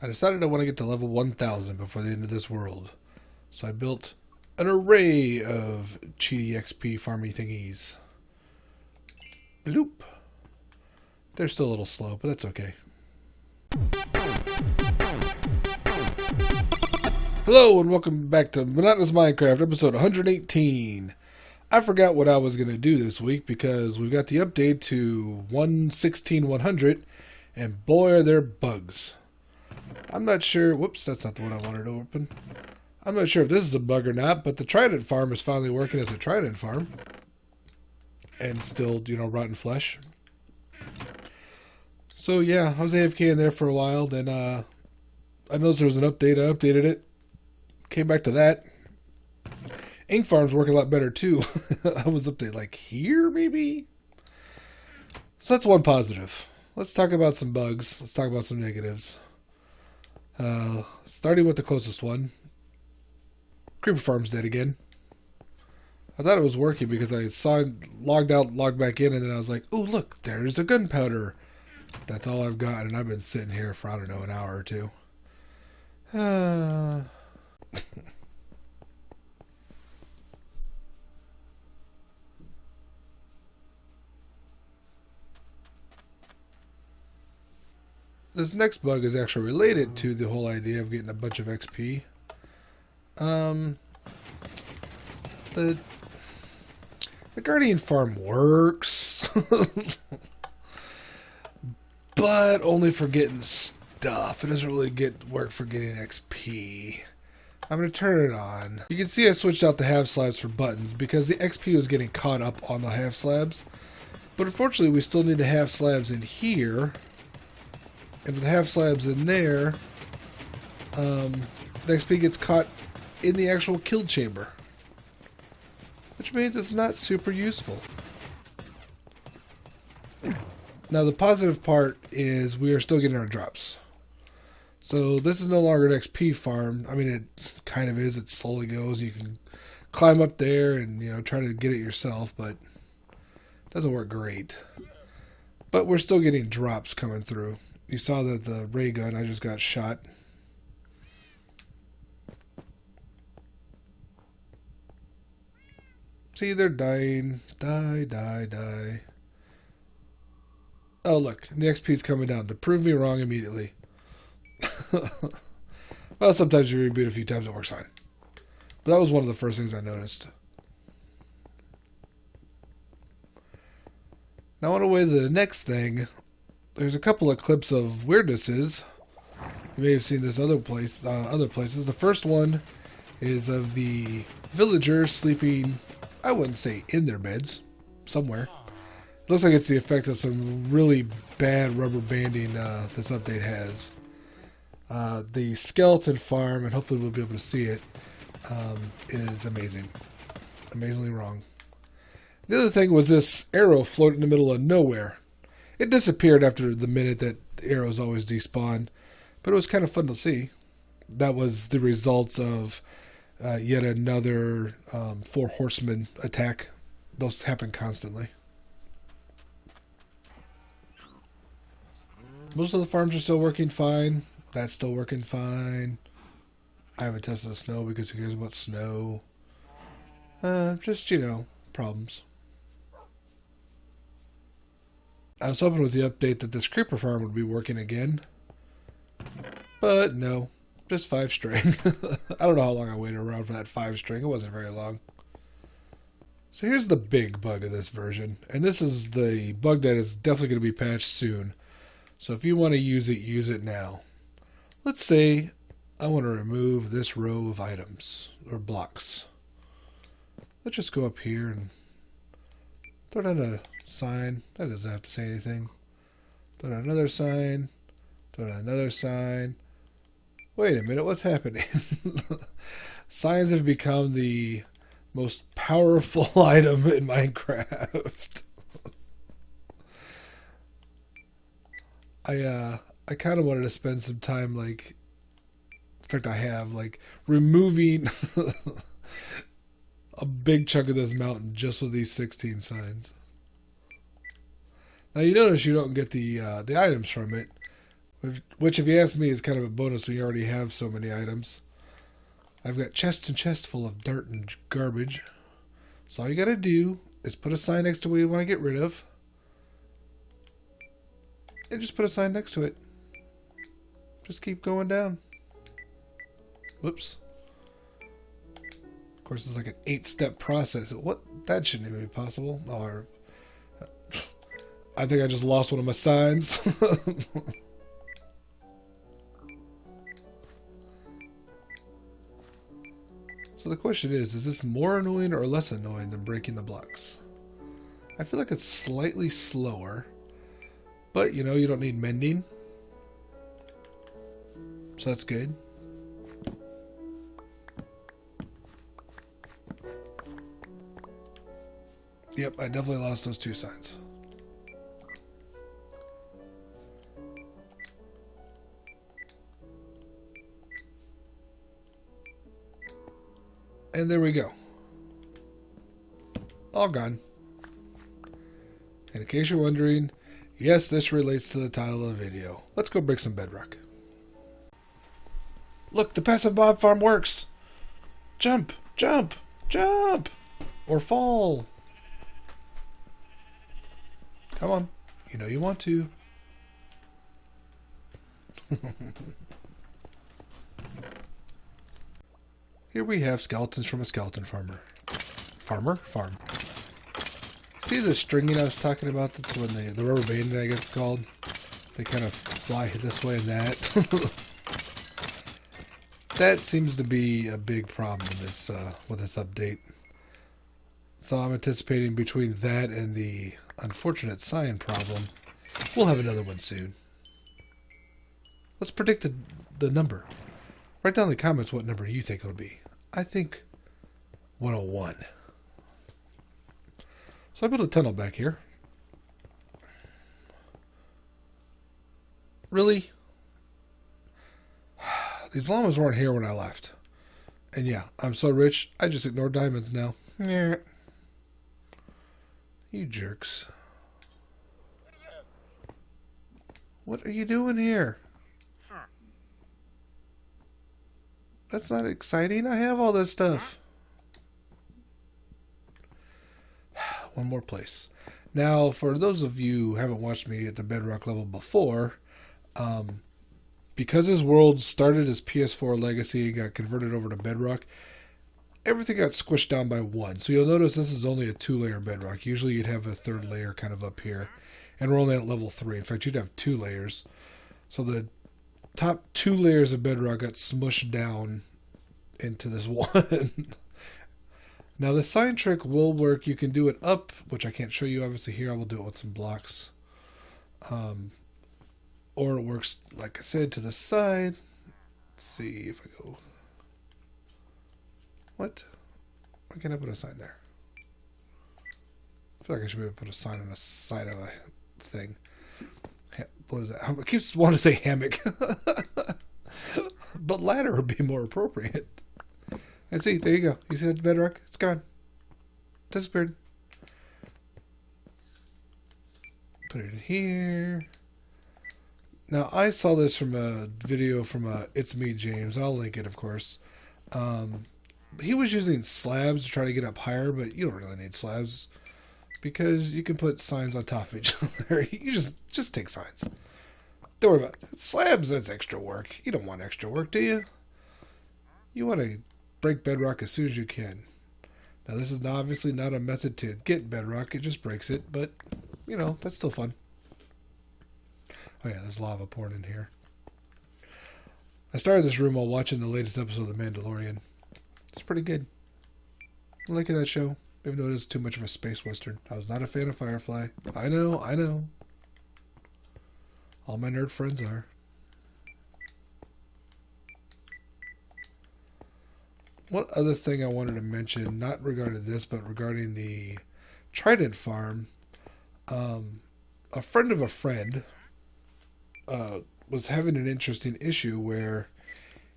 I decided I want to get to level 1000 before the end of this world. So I built an array of cheaty XP farmy thingies. Bloop. They're still a little slow, but that's okay. Hello and welcome back to Monotonous Minecraft, episode 118. I forgot what I was going to do this week because we've got the update to 1.16.100, and boy are there bugs. I'm not sure, whoops, that's not the one I wanted to open. I'm not sure if this is a bug or not, but the Trident farm is finally working as a Trident farm. And still, rotten flesh. So yeah, I was AFK in there for a while, then I noticed there was an update, I updated it. Came back to that. Ink farm's working a lot better too. I was up to like here maybe? So that's one positive. Let's talk about some bugs. Let's talk about some negatives. Starting with the closest one. Creeper farm's dead again. I thought it was working because I saw it logged out, logged back in, and then I was like, oh look, there's a gunpowder. That's all I've got, and I've been sitting here for, I don't know, an hour or two. This next bug is actually related to the whole idea of getting a bunch of XP. The Guardian farm works, but only for getting stuff. It doesn't really work for getting XP. I'm going to turn it on. You can see I switched out the half slabs for buttons because the XP was getting caught up on the half slabs. But unfortunately, we still need the half slabs in here. And with the half slabs in there, the XP gets caught in the actual kill chamber. Which means it's not super useful. Now the positive part is we are still getting our drops. So this is no longer an XP farm. I mean, it kind of is. It slowly goes. You can climb up there and try to get it yourself, but it doesn't work great. But we're still getting drops coming through. You saw that the ray gun, I just got shot. See, they're dying. Die. Oh, look. The XP's coming down to prove me wrong immediately. Well, sometimes you reboot a few times, it works fine. But that was one of the first things I noticed. Now, on the way to the next thing, there's a couple of clips of weirdnesses. You may have seen this other places. The first one is of the villagers sleeping, I wouldn't say in their beds, somewhere. It looks like it's the effect of some really bad rubber banding this update has. The skeleton farm, and hopefully we'll be able to see it, is amazing. Amazingly wrong. The other thing was this arrow floating in the middle of nowhere. It disappeared after the minute that arrows always despawn, but it was kind of fun to see. That was the results of yet another 4 horsemen attack. Those happen constantly. Most of the farms are still working fine. That's still working fine. I haven't tested the snow because who cares about snow? Just, problems. I was hoping with the update that this creeper farm would be working again. But no. Just 5 string. I don't know how long I waited around for that 5 string. It wasn't very long. So here's the big bug of this version. And this is the bug that is definitely going to be patched soon. So if you want to use it now. Let's say I want to remove this row of items or blocks. Let's just go up here and throw down a sign. That doesn't have to say anything. Throw down another sign. Throw down another sign. Wait a minute, what's happening? Signs have become the most powerful item in Minecraft. I kind of wanted to spend some time, in fact I have, removing a big chunk of this mountain just with these 16 signs. Now you notice you don't get the items from it, Which, if you ask me, is kind of a bonus when you already have so many items. I've got chests and chests full of dirt and garbage. So all you gotta do is put a sign next to what you want to get rid of. And just put a sign next to it. Just keep going down. Whoops. Of course, it's like an 8-step process. What? That shouldn't even be possible. Oh, I think I just lost one of my signs. So the question is this more annoying or less annoying than breaking the blocks? I feel like it's slightly slower, but you know, you don't need mending. So that's good. Yep, I definitely lost those 2 signs. And there we go. All gone. And in case you're wondering, yes, this relates to the title of the video. Let's go break some bedrock. Look, the passive mob farm works! Jump! Jump! Jump! Or fall! Come on. You know you want to. Here we have skeletons from a skeleton farmer. Farm. See the stringing I was talking about? That's when the rubber banding, I guess it's called. They kind of fly this way and that. That seems to be a big problem in this, with this update. So I'm anticipating between that and the unfortunate sign problem, we'll have another one soon. Let's predict the number. Write down in the comments what number you think it'll be. I think 101. So I built a tunnel back here. Really? These llamas weren't here when I left. And yeah, I'm so rich, I just ignore diamonds now. Yeah. You jerks. What are you doing here? That's not exciting. I have all this stuff. One more place. Now, for those of you who haven't watched me at the bedrock level before, because this world started as PS4 Legacy and got converted over to bedrock, everything got squished down by 1. So you'll notice this is only a 2-layer bedrock. Usually you'd have a 3rd layer kind of up here. And we're only at level 3. In fact, you'd have 2 layers. So the top 2 layers of bedrock got smushed down into this one. Now the sign trick will work. You can do it up, which I can't show you obviously here. I will do it with some blocks. Or it works, like I said, to the side. Let's see if I go... What? Why can't I put a sign there? I feel like I should be able to put a sign on the side of a thing. What is that? I keep wanting to say hammock. But ladder would be more appropriate. And see, there you go. You see that bedrock? It's gone. Disappeared. Put it in here. Now, I saw this from a video from It's Me James. I'll link it, of course. He was using slabs to try to get up higher, but you don't really need slabs because you can put signs on top of each other. You just take signs. Don't worry about it. Slabs, that's extra work. You don't want extra work, do you? You want to break bedrock as soon as you can. Now, this is obviously not a method to get bedrock. It just breaks it, but, you know, that's still fun. Oh, yeah, there's lava pouring in here. I started this room while watching the latest episode of The Mandalorian. It's pretty good. I like that show, even though it is too much of a space western. I was not a fan of Firefly. I know. All my nerd friends are. One other thing I wanted to mention, not regarding this, but regarding the Trident farm. A friend of a friend was having an interesting issue where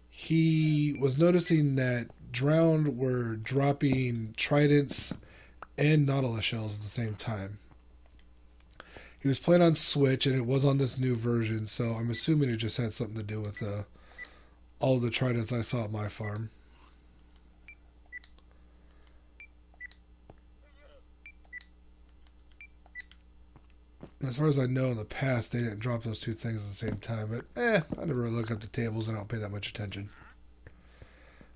he was noticing that drowned were dropping tridents and nautilus shells at the same time. He was playing on Switch, and it was on this new version, so I'm assuming it just had something to do with all of the tridents I saw at my farm. As far as I know, in the past, they didn't drop those two things at the same time, but I never really look up the tables and I don't pay that much attention.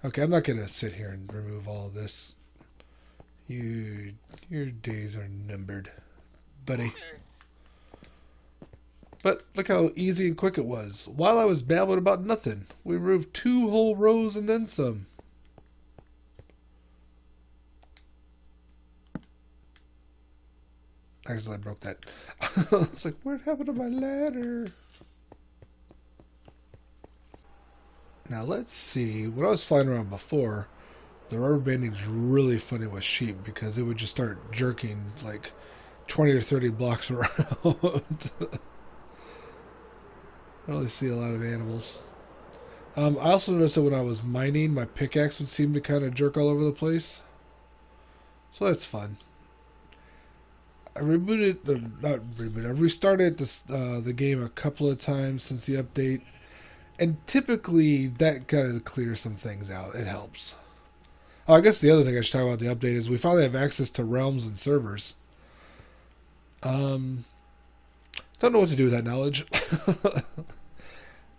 Okay, I'm not going to sit here and remove all of this. Your days are numbered, buddy. But look how easy and quick it was. While I was babbling about nothing, we removed 2 whole rows and then some. Actually, I broke that. It's like, what happened to my ladder? Now let's see. When I was flying around before, the rubber banding's really funny with sheep because it would just start jerking like 20 or 30 blocks around. I don't really see a lot of animals. I also noticed that when I was mining, my pickaxe would seem to kind of jerk all over the place. So that's fun. I rebooted, or not rebooted, I've restarted this, the game a couple of times since the update. And typically, that kind of clears some things out. It helps. Oh, I guess the other thing I should talk about the update is we finally have access to realms and servers. Don't know what to do with that knowledge.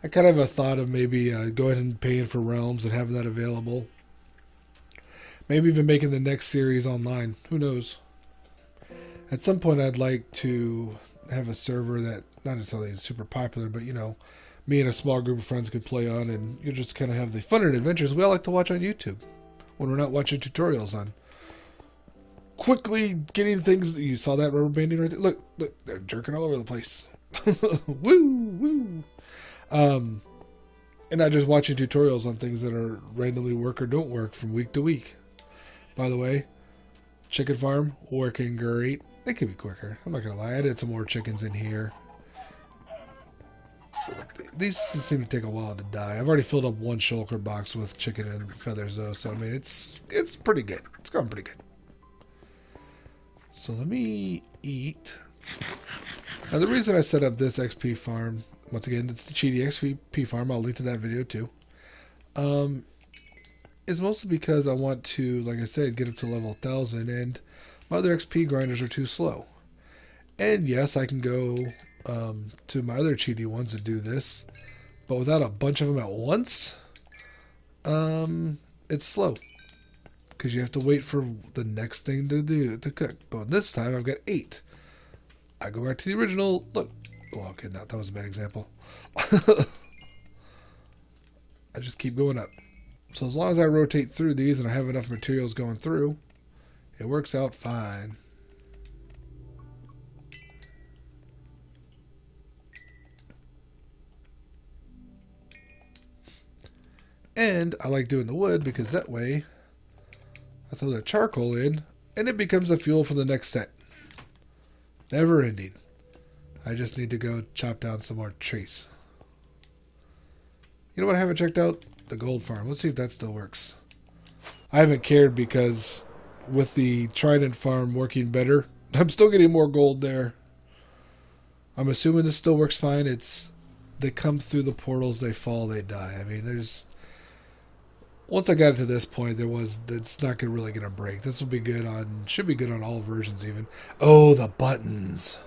I kind of have a thought of maybe going and paying for realms and having that available. Maybe even making the next series online. Who knows? At some point, I'd like to have a server that not necessarily is super popular, but you know, me and a small group of friends could play on, and you just kind of have the fun and adventures we all like to watch on YouTube when we're not watching tutorials on quickly getting things. You saw that rubber banding right there? Look, they're jerking all over the place. Woo! And not just watching tutorials on things that are randomly work or don't work from week to week. By the way, chicken farm working great. They could be quicker. I'm not gonna lie. I added some more chickens in here. These seem to take a while to die. I've already filled up 1 shulker box with chicken and feathers though, so I mean it's pretty good. It's going pretty good. So let me eat. Now the reason I set up this XP farm, once again, it's the Cheaty XP farm. I'll link to that video too. Is mostly because I want to, like I said, get up to level 1000, and my other XP grinders are too slow. And yes, I can go to my other Cheaty ones to do this, but without a bunch of them at once, it's slow. Because you have to wait for the next thing to cook. But this time I've got 8. I go back to the original. Look. Oh, okay, that was a bad example. I just keep going up. So as long as I rotate through these and I have enough materials going through, it works out fine. And I like doing the wood because that way I throw that charcoal in and it becomes the fuel for the next set. Never ending. I just need to go chop down some more trees. You know what I haven't checked out? The gold farm. Let's see if that still works. I haven't cared because with the trident farm working better, I'm still getting more gold there. I'm assuming this still works fine. They come through the portals, they fall, they die. I mean, once I got it to this point, it's not really gonna break. This will be good should be good on all versions even. Oh, the buttons.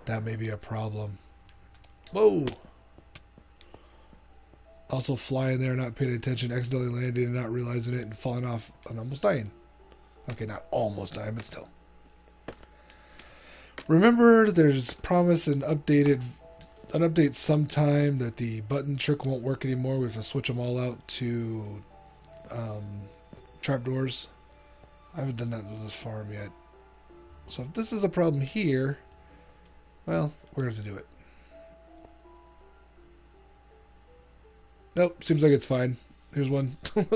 That may be a problem. Whoa. Also flying there, not paying attention, accidentally landing and not realizing it and falling off and almost dying. Okay, not almost dying, but still. Remember, there's promise an update sometime that the button trick won't work anymore. We have to switch them all out to trapdoors. I haven't done that with this farm yet. So if this is a problem here, well, we're going to have to do it. Nope, seems like it's fine. Here's one. Maybe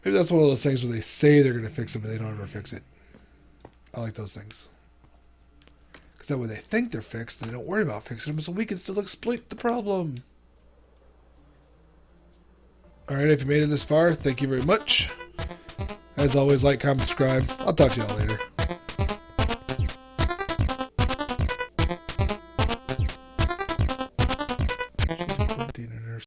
that's one of those things where they say they're going to fix it, but they don't ever fix it. I like those things. Because that way they think they're fixed, and they don't worry about fixing them, so we can still exploit the problem. Alright, if you made it this far, thank you very much. As always, like, comment, subscribe. I'll talk to y'all later.